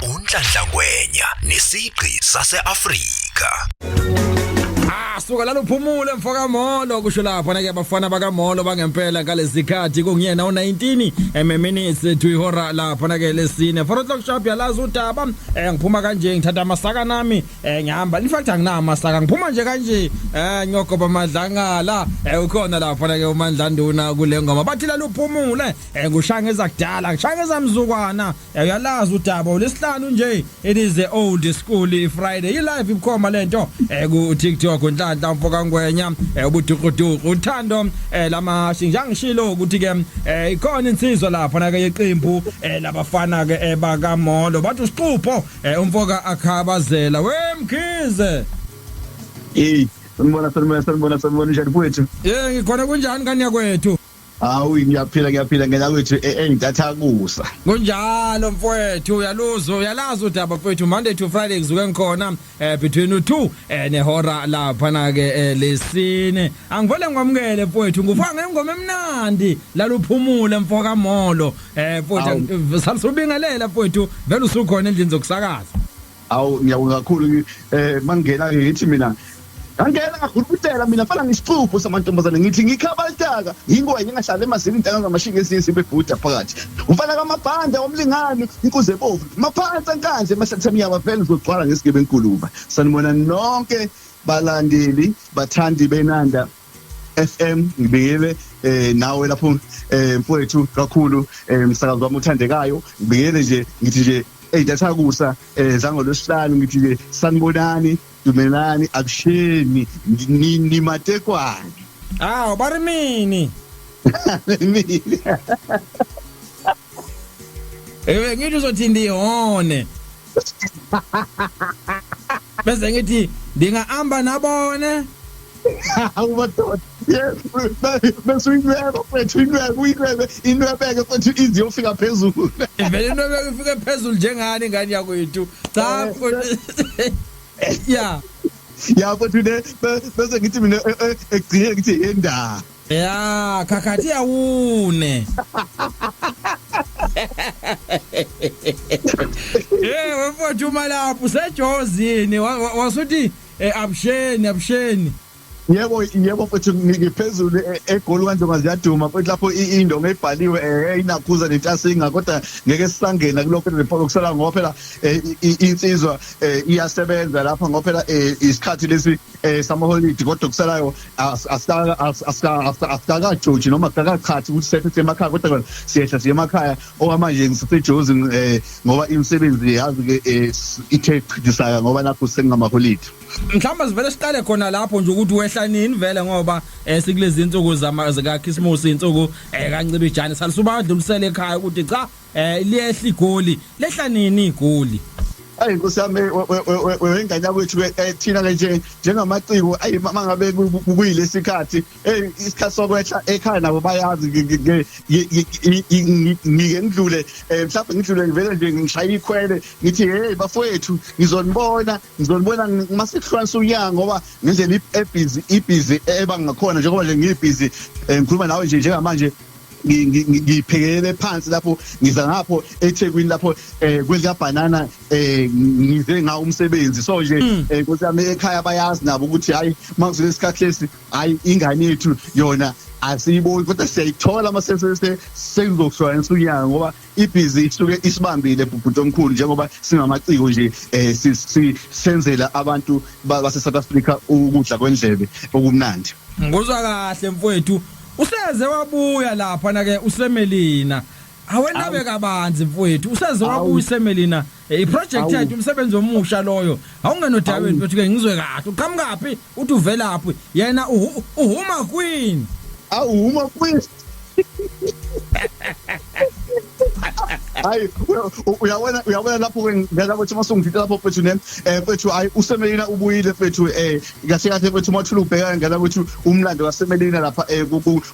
Unhlanhla Ngwenya nesigqi sase-Afrika. Suka la uphumule mfoka Molo kusho lapha na ke abafana baka Molo bangempela ngalezikhathi kungiyena u19 minutes to ihora lapha na ke lesine 4 o'clock sharp yalaza udaba ngiphuma kanje ngithatha amasaka nami ngihamba in fact angina amasaka ngiphuma nje kanje nyogoba amadlangala ukhona lapha na ke uMandlanduna kule ngoma bathi la uphumule ngushanga ezakudala ngishanga ezamzukwana uyalaza udaba olesihlanu nje it is the old school Friday i live ikhoma lento ku TikTok Nhlanhla mfoka Ngwenya ubudukuduku uthando lama ngishilo ukuthi ke ikhona insizwa lapha na ke iqembu labafana ke baka Molo bathi usiqupho umfoka akhabazela wemkhize sanibona njani kwethu ngikhona kunjani kani yakwethu hawu ngiyaphila ngena kwethu engidatha kusa kunjalo mfowethu uyalazi udaba mfowethu Monday to Friday kuzuke ngikhona between u2 nehora lapha na ke lesine angivole ngwamukele mfowethu nguvuka ngengoma emnandi laluphumule mfoka Molo mfowethu salusubingelela mfowethu vele usukhona endlini zokusakaza awu ngiyabonga kakhulu mangena ngithi mina angena ngahulukutela mina fana ngisixupho samantombazane ngithi ngikhabalitaka ingwenya ngahlala emazini intanga ngamashinga esisi bebhuda phakathi ufana kamabhanda omlingano inkuze bovu maphansi ankanje emahlathamiya vele uzogcwala ngesigebe enkuluba sanibona nonke balandeli bathandi benanda FM ngibikele nawe lapho mfowethu kakhulu umsakazo wami uthandekayo ngibikele nje ngithi nje datha kusa zangolosihlanu ngithi nje sanibonani dumelani akusheni ni matekwani bari mini ngithi uzothi ndihone bese ngithi ndingahamba nabone awumadoda bese uyinweba mfethu inwebeke futhi iziyofika phezulu vele inwebeke ifike phezulu njengani ingane yakwethu cha ya futhi bese ngithi mina egcine ngithi yenda khakhathi yawune wemfowethu malapho sejozini wasuthi abusheni yebo futhi ngiphezulu egoli kanjoma ziyaduma futhi lapho indonga ebhaliwe inakhuza nentasinga kodwa ngeke sisangena kulokho report okusala ngoba phela insizwa iyasebenza lapha ngoba phela isikhathi lesi samaholide kodwa kusalayo asikajoji noma akakachathi ukuthi sethe emakhaya kodwa siyehla siye emakhaya okwamanje ngisejozi ngoba imisebenzi yazi ke ithe chidisaya ngoba lapho sengamaholide mhlamba sivele siqale khona lapho nje ukuthi wehla nini vele ngoba sikulezi insuku zika Christmas insuku kancibe ijani salisuba adlulisele ekhaya ukuthi cha liyehla igoli lehla nini igoli ayi kusame wenganya kwethu thina ke njengamaciko ayi mangabe kuyilesikhathi isikhathi sokwehla ekhaya nabo bayazi ngike ngidlule mhlawumbe ngidlule vele nje ngishaya ikhwele ngithi hey bafowethu ngizonibona masekuhlukanisa unyanga ngoba ngendlela ibhizi ebangakhona njengoba nje ngibhizi ngikhuluma nawe nje njengamanje ngiphekelele phansi lapho ngiza ngapho eThekwini lapho kwelika banana ngize ngawo umsebenzi so nje kusami ekhaya bayazi nabo ukuthi hayi mangizwe isikhathi lesi hayi ingane yethu yona asiyiboni kodwa siyayithola masese sengizokushwanisa unyanga ngoba ibhizi isuke isibambile bubhuti omkhulu njengoba singamaciko nje sisenzela abantu base South Africa ukudla kwendlebe okumnandi ngizwa kahle mfowethu useze wabuya lapha na ke uSemelina awenabe kabanzi mfowethu useze wabuya uSemelina iproject yakhe umsebenzi omusha loyo awungenodabeni bethu ke ngizwe kahle uqhamukapi uthi uvelaphi yena uhuma queen awuma queen hayi uyabona lapho ngeke ukuthi masungifika lapho mfethu mfethu hayi uSemelina ubuyile mfethu kahle kahle mfethu mathula ubheka ngala ukuthi umlando waSemelina lapha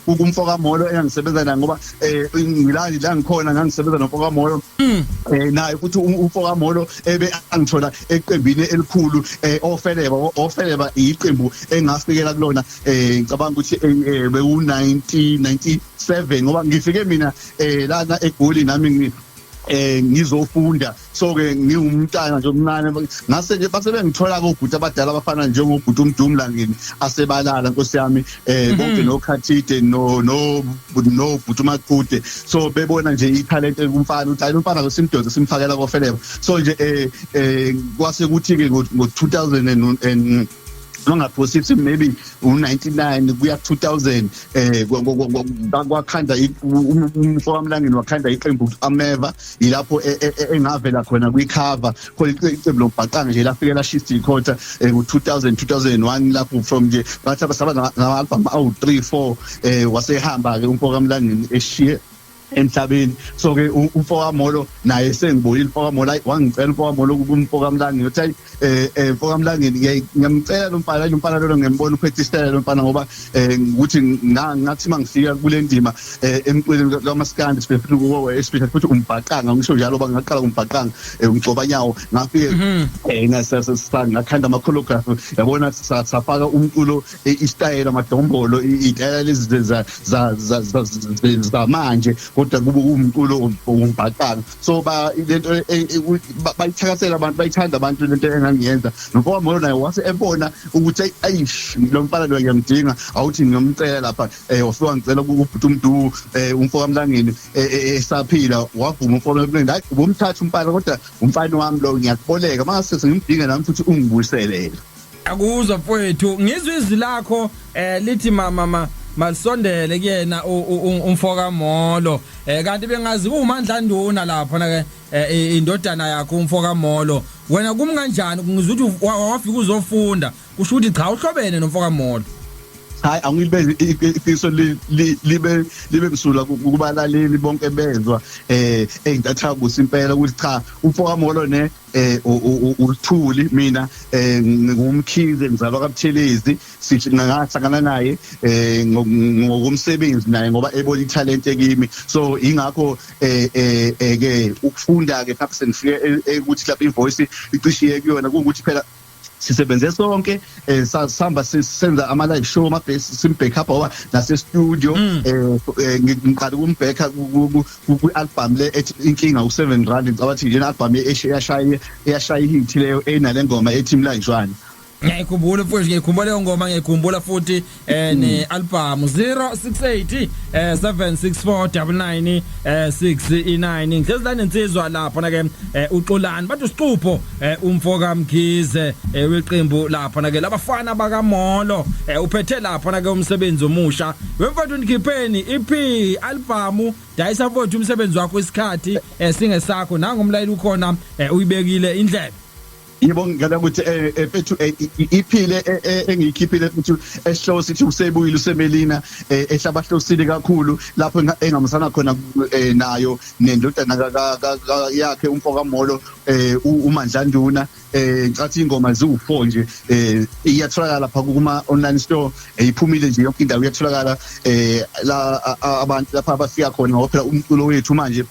kumfoka Molo engisebenza naye ngoba ngilani la ngikhona ngangisebenza nomfoka Molo naye futhi umfoka Molo angithola eqembini elikhulu ofeleba iqembu engafikela kulona ngicabanga ukuthi beku 1997 ngoba ngifike mina lana eGoli nami ngizofunda so ke ngiwumntana nje omncane ngase nje basebengithola kobhuti abadala abafana njengobhuti uMdumlangeni asebalala nkosi yami bonke noKhathide no bhuti uMaqhude so bebona nje italent kumfana uthi umfana simdoze simfakela kofeleba so nje kwase kuthi ke ngo 2000 longaphosisi maybe u99 kuya 2000 kwakhanda umfowamlangeni wakhanda iqembu Ameva ilapho engavela khona kwicover khona iqembu lombhaqanga nje lafike la shift ikhotha ku2001 lapho from nje bathi abasaba nama album awu 3 4 wasehamba ke umfowamlangeni eshiye emhlabeni so ke umfokamolo naye sengibonile umfokamolo wangicela umfokamolo kumfokamlangeni uthi umfokamlangeni ngiyamcela lo mfana lo ngembona uphethe isitayela lo mfana ngoba ukuthi ngathi mangifika kule ndima emqweleni lamaskandi specifically kuwo especially futhi umbhaqanga ngisho njalo bangaqala umbhaqanga umgcoba nyawo ngafike ngakhanda ama choreography yabona safaka umculo isitayela amadombolo itayela lezi za manje kodwa kube umculo umbhaqanga so lento bayithakasela abantu bayithanda abantu lento engangiyenza nomfowamolo naye wase ebona ukuthi ayish lo mfana lo ngiyamdinga awuthi ngiyomcela lapha wafika ngicela kubhuti uMdu umfokamlangeni esaphila wavuma umfowamlangeni hayi ubumthatha umfana kodwa umfana wami lo ngiyakuboleka mase sengimdinga nami futhi ungibuyiselele akuzwa mfowethu ngizwe izwi lakho lithi mama malisondele kuyena umfokamolo kanti bengazi kuMandla Nduna lapha na ke indodana yakho umfokamolo wena kumi kanjani ngizwe ukuthi wafika uzofunda kusho ukuthi cha uhlobene nomfokamolo hayi angilibeze ifiso libe msula kubalaleli bonke bezwa engitathabusa impela ukuthi cha umfokamolo ne uthuli mina ngumkhize ngizalwa kaButhelezi sithi ngahlangana naye ngokumsebenzi naye ngoba ebona italent ekimi so ingakho ke ukufunda ke phakathi senifike ukuthi lapha ivoice icishiye kuyona ukuthi phela sisebenze sonke sihamba senza ama live show mabase simbackup oba nase studio ngiqala ukumbacka ku album le ethi inkinga u7 rand ngicabathi nje album eyashaya hit leyo enale ngoma ethi Mlanjwana ngiyakhumbula futhi ngiyakhumbula leyo ngoma ngiyakhumbula futhi ne album 068 764 9969 ngizela nensizwa lapha na ke uXolani bathi uSiqupho umfoka Mkhize weqembu lapha na ke labafana bakaMolo uphethe lapha na ke umsebenzi omusha wemfowethu nikhipheni EP album dayisa mfowethu umsebenzi wakho isikhathi singesakho nangomlayeli ukhona uyibekile indlebe yebo ngicela ukuthi mfethu iphile engiyikhiphile futhi esihloko sithi usebuyile usemelina ehlabahlosile kakhulu lapho engamsana khona nayo nendodana yakhe umfokamolo uMandla Nduna ngicathi ingoma ziwu4 nje iyatholakala lapha kuma online store iphumile nje yonke indawo iyatholakala la abantu lapha abafika khona ngoba phela umculo wethu manje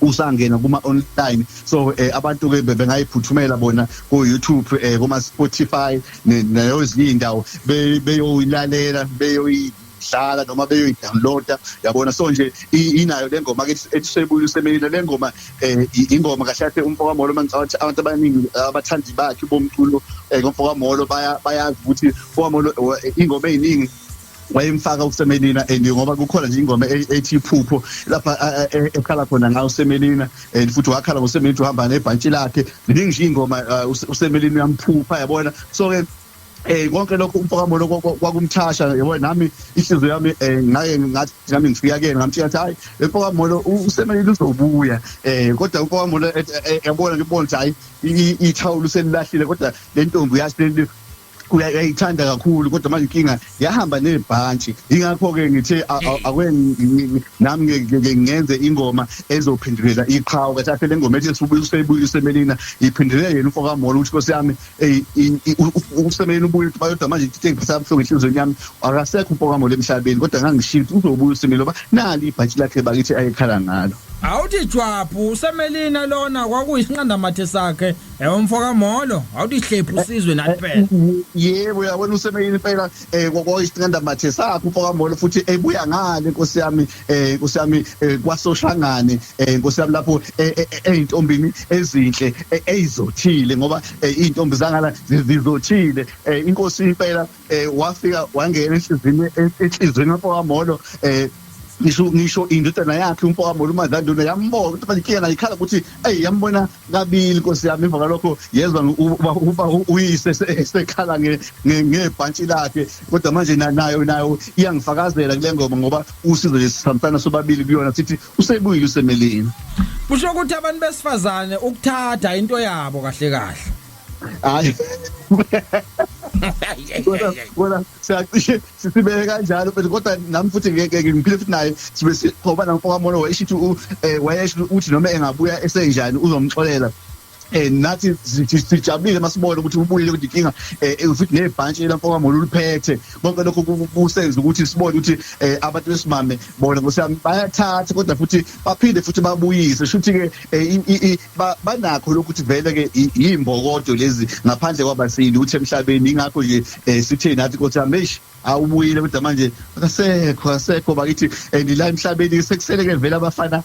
usangena kuma online so abantu ke bengayiphuthumela bona ku YouTube kuma Spotify neyozinye indawo beyoyilalela beyoyidlala noma beyoyidownloada yabona so nje inayo lengoma ke ethisebuyile usemelina lengoma ingoma kahle umfokamolo mangicathi abantu abaningi abathandi bakhe bomculo ngomfokamolo bayazi ukuthi umfokamolo ingoma eziningi wayemfaka usemelina ngoba kukhona nje ingoma ethi iphupho lapha ekhala khona ngayo usemelina futhi wakhala ngosemelina uhamba nebhantshi lakhe liningi nje ingoma usemelina uyamphupha yabona so ke konke lokho umfokamolo kwakumthasha yabona nami ihliziyo yami ngathi nami ngifika kuyena ngamthi hayi umfokamolo usemelina uzobuya kodwa umfokamolo yabona ngibona ukuthi hayi ithawula uselilahlile kodwa le ntombi uyasile uyayithanda kakhulu kodwa manje inkinga yahamba nebhantshi ingakho ke ngithe nami ngenze ingoma ezophendulela iqhawe kathi le ngoma ethi usebuye usemelina iphendulele yena umfokamolo ukuthi Nkosi yami usemelina ubuye bayodwa manje ngithe ngiphasabhlungu enhlizweni yami akasekho umfokamolo emhlabeni kodwa ngangishiya ukuthi uzobuya usemelina nali ibhantshi lakhe bakithi ayekhala ngalo awuthi jwabu usemelina lona kwakuyisinqandamathe sakhe umfoka Molo awuthi hlephu usizwe nathi phela yebo uyabona usemelini phela kwakuyisinqandamathe sakhe umfoka Molo futhi ebuya ngale Nkosi yami kwasoshangane Nkosi yami lapho eintombini ezinhle ezizothile ngoba intombi zangala zizothile inkosi impela wafika wangena enhlizweni umfoka Molo ngisho indodana yakhe umfoka Molo uMadlanduna yambona ukuthi manje inkinga ayikhala ukuthi yambona kabili Nkosi yami emva kwalokho yezwa uba uyise esekhala ngebhantshi lakhe kodwa manje nayo iyangifakazela kule ngoma ngoba usizo lesisambana sobabili kuyona sithi usebuyile usemelini kusho ukuthi abantu besifazane ukuthatha into yabo kahle hayi wona siyacishe sibeke kanjalo kodwa nami futhi ngiphile futhi naye sibe siqhoba namfoka Molo wayeshithi wayesho uthi noma engabuya esenjani uzomxolela nathi sijabulile masibona ukuthi ubuyile ukuthi inkinga futhi nebhantshi lamfoka Molo uliphethe bonke lokho kusenza ukuthi sibone ukuthi abantu besimame bona ngosiyami bayathatha kodwa futhi baphinde futhi babuyise shuthi ke banakho lokuthi vele ke imbokodo lezi ngaphandle kwabasindi uthi emhlabeni ingakho nje sithe nathi ngosiyami awubuyile kodwa manje akasekho bakithi la emhlabeni sekusele ke vele abafana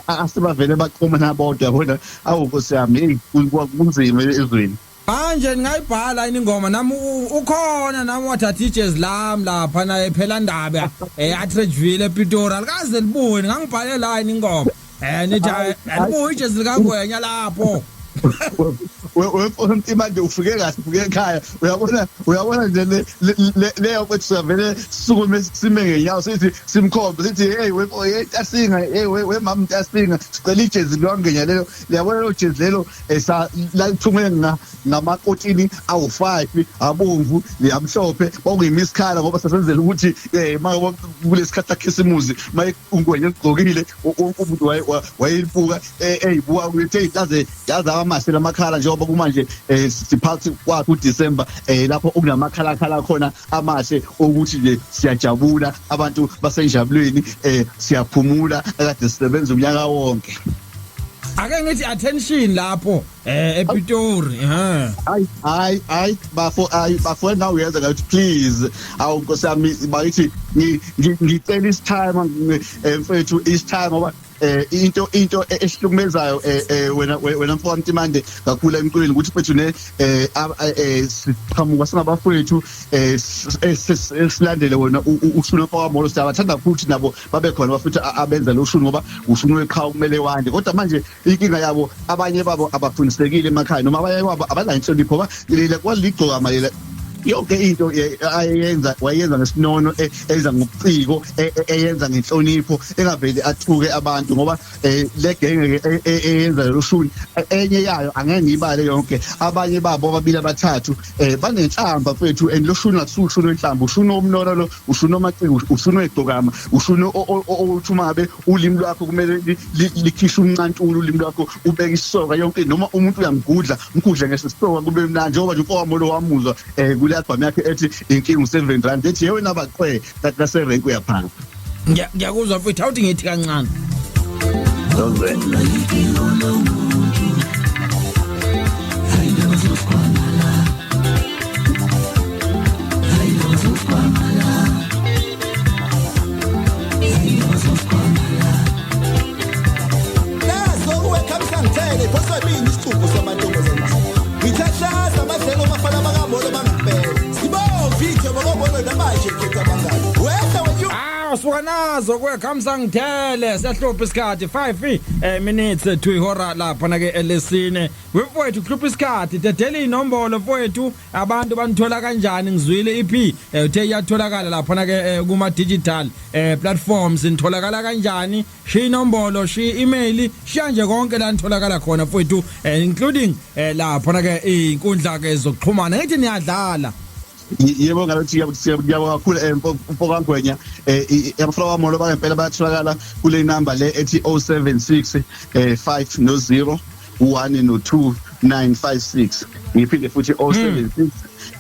asebavele baqhuma nabodwa yabona Nkosi yami kunzima ezweni manje ngayibhala ingoma nami ukhona nami wathatha ijazz lam lapha na ephela ndaba eAtteridgeville ePitori alikaze libuye ngangibhale la ingoma nithi alibuye ijazz likangwenya lapho wefona imanje ufike kahle ufike ekhaya uyabona nje leyo kwethu savele sisukume sime ngenyawo sithi simkhombe sithi hey wefo asinga hey we mama asinga sicela ijezi lwangenya lelo liyabona lo jezi lelo la ithumele ngamakotini awu5 abomvu liyamhlophe okuyimisikhala ngoba sasenzela ukuthi manje kulesikhathi lakhisimuzi maye ungwenye egqokile umuntu wayelibuka eyibuka ukuthi yaza amasela amakhala njengoba kumanje siphathi kwakho uDecember lapho okunamakhala khona amahle ukuthi nje siyajabula abantu basenjabulweni siyaphumula akade sisebenza umnyaka wonke ake ngithi attention lapho ePitori hayi bafo now uyenza ngathi please Nkosi yami bayithi ngicela isitime mfethu isitime ngoba into esihlukumezayo wena mfowethu Mtimande kakhulu emculweni ukuthi mfethu siqhamuka singabafowethu silandele wena ushunu mfowethu Molo siyabathanda futhi nabo babe khona bafuthu abenza lo shunu ngoba ushunu weqhawe kumele wande kodwa manje inkinga yabo abanye babo abafundisekile emakhaya noma abanye babo abalanhlonipho ngoba lele kwaligcoka malela yonke into wayenza ngesinono eyenza ngobuciko eyenza ngenhlonipho engaveli athuke abantu ngoba le genge eyenza lo shuni enye yayo angeke ngibale yonke abanye babo ababili abathathu banenhlamba mfethu and lo shuni akusushuni enhlamba ushuni omnoro lo ushuni omaciko ushuni egcokama ushuni othumabe ulimi lwakho kumele likhishe umncantulo ulimi lwakho ubeka isoka yonke noma umuntu uyamgudla umgudla ngesisoka kube mnandi njengoba nje umfoka Molo wamuzwa album yakhe ethi inkinga u7 rand ethi yena baqhwe kathi lase rank uyaphansi ngiyakuzwa futhi awuthi ngithi kancane Suka nazo kwekhamsa ngithele siyahlupha isikhathi 5 minutes to ihora lapha na ke elesine wemfowethu hlupha isikhathi dedela inombolo mfowethu abantu banithola kanjani ngizwile ip uthe iyatholakala lapha na ke kuma digital platforms nitholakala kanjani shi inombolo shi email shiya nje konke la nitholakala khona mfowethu including lapha na ke inkundla ke zokuxhumana ngithi niyadlala yebo ngalothi siyabonga kakhulu mfoka Ngwenya abafana Molo bayempela bayatholakala kule number le ethi 076 5 1 no 2 956 ngiphinde futhi 076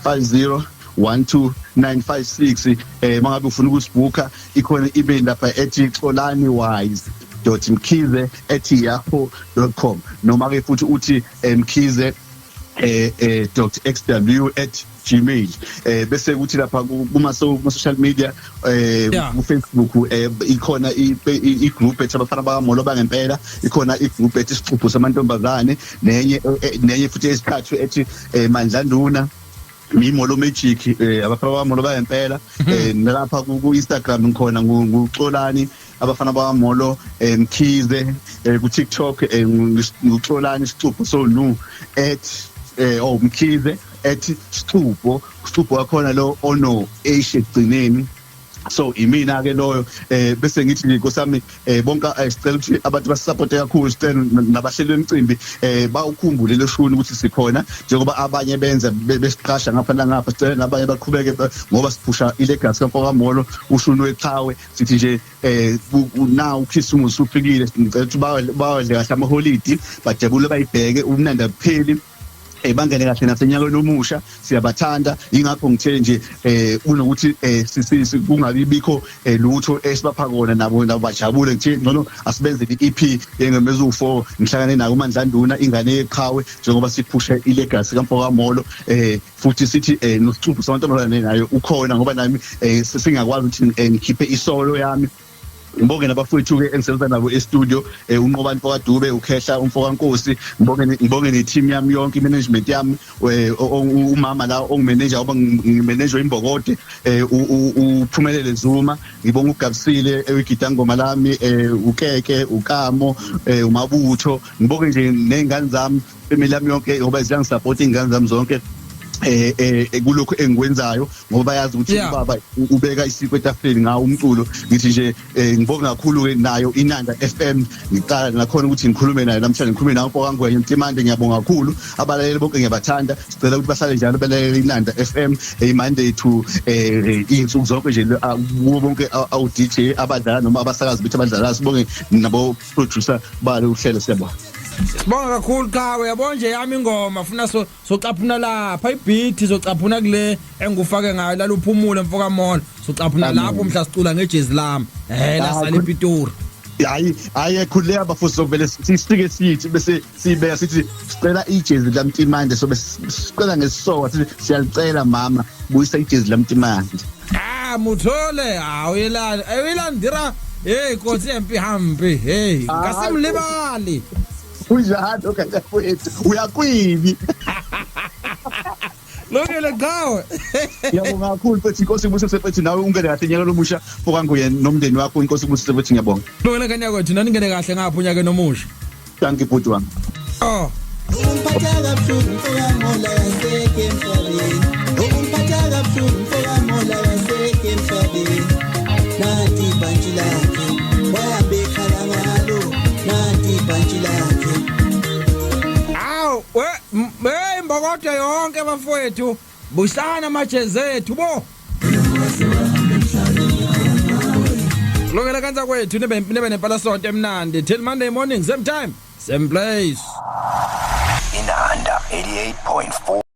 50 12956 mangabe ufuna ukusibooka ikhona ibe lapha ethi Xolani Wise mkhize@yahoo.com noma ke futhi uthi mkhize.xw@gmail bese kuthi lapha kuma social media ku Facebook ikhona igroup ethi abafana bakamolo bangempela ikhona igroup ethi isixubho samantombazane nenye futhi esikhathu ethi Mandlanduna Mimolo Magic abafana bakamolo bangempela nalapha ku Instagram ngikhona nguXolani abafana bakamolo Mkhize ku TikTok nguXolani isixubho sonu @mkhize@sixubho wakhona lo ono egcineni so imina ke loyo bese ngithi nkosami bonke sicela ukuthi abantu basisupport kakhulu sicela nabahleli emicimbi bawukhumbule leshuni ukuthi sikhona njengoba abanye benza besiqasha ngapha nangapha sicela nabanye baqhubeke ngoba siphusha ilegacy kaMfokamolo ushuni weqhawe sithi nje now uKhisimusi ufikile ngicela ukuthi bawadle kahle amaholiday bajabule bayibheke umnandi apheli bangene kahle nasenyakeni omusha siyabathanda ingakho ngithe nje unokuthi kungabi bikho lutho esibapha kona nabo bajabule ngithi ngcono asibenze iEP yengemezu4 ngihlangane nayo uMandlanduna ingane yeqhawe njengoba siphushe ilegacy kaMfokamolo futhi sithi nosixubho samantombazane nayo ukhona ngoba nami singakwazi ukuthi ngikhiphe isolo yami ngibonge nabafowethu ke engisebenza nabo e-studio unqobani Mfokadube uKhehla uMfokankosi ngibonge ne-team yami yonke i-management yami umama la ongimanager oba ngimanager imbokode uPhumelele Zuma ngibonga uGabsile ewigidangoma lami uKeke uKamo uMabutho ngibonge nje nezingane zami family yami yonke ngoba ziyangisupport izingane zami zonke kulokho engikwenzayo ngoba bayazi ukuthi ubaba ubeka isiko etafuleni ngawo umculo ngithi nje ngibonga kakhulu ke nayo iNanda FM ngiqala nakhona ukuthi ngikhulume nayo namhlanje ngikhulume nawo Mfokangwenya Mtimande ngiyabonga kakhulu abalaleli bonke ngiyabathanda sicela ukuthi bahlale njalo belalela iNanda FM Monday to insuku zonke nje kubo bonke awu DJ abadlala noma abasakazi bethu abadlala sibonge nabo producer balo uhlelo siyabona Sibonga kakhulu Qhawe yabo nje yami ingoma funa socaphuna lapha ibeat socaphuna kule engufake ngayo la uphumule Mfokamolo socaphuna lapho mhla sicula ngejezi lami la sala ePitori hayi ekhuleka bafo sovele sisike sithi bese sibeka sithi sicela ijezi laMtimande sobe sicela ngesoka sithi siyalicela mama buyisa ijezi laMtimande muthole ayilandira Nkosi empi hambi ngasimlibali Ujado kakwethu uyaqwibi Lokele Qhawe Ngiyabonga kakhulu futhi Nkosi ibusise futhi nawe ungene kahle nyaka lomusha Mfokangwenya nomndeni wakho Nkosi ibusise futhi ngiyabonga Lokele kanya kwethu nani ngene kahle ngapha unyaka nomusha Thank you bhuti wami Umphatha kabuhlungu Mfokamola yaseke emhlabeni Umphatha kabuhlungu Mfokamola yaseke emhlabeni Nathi ibhantshi lakhe wahambe ekhala ngalo Nathi ibhantshi lakhe Imbokodo yonke bafowethu busana amajezi ethu bo Lokela kanza kwethu nibe nempala sonto emnandi till Monday morning same time same place Inanda 88.4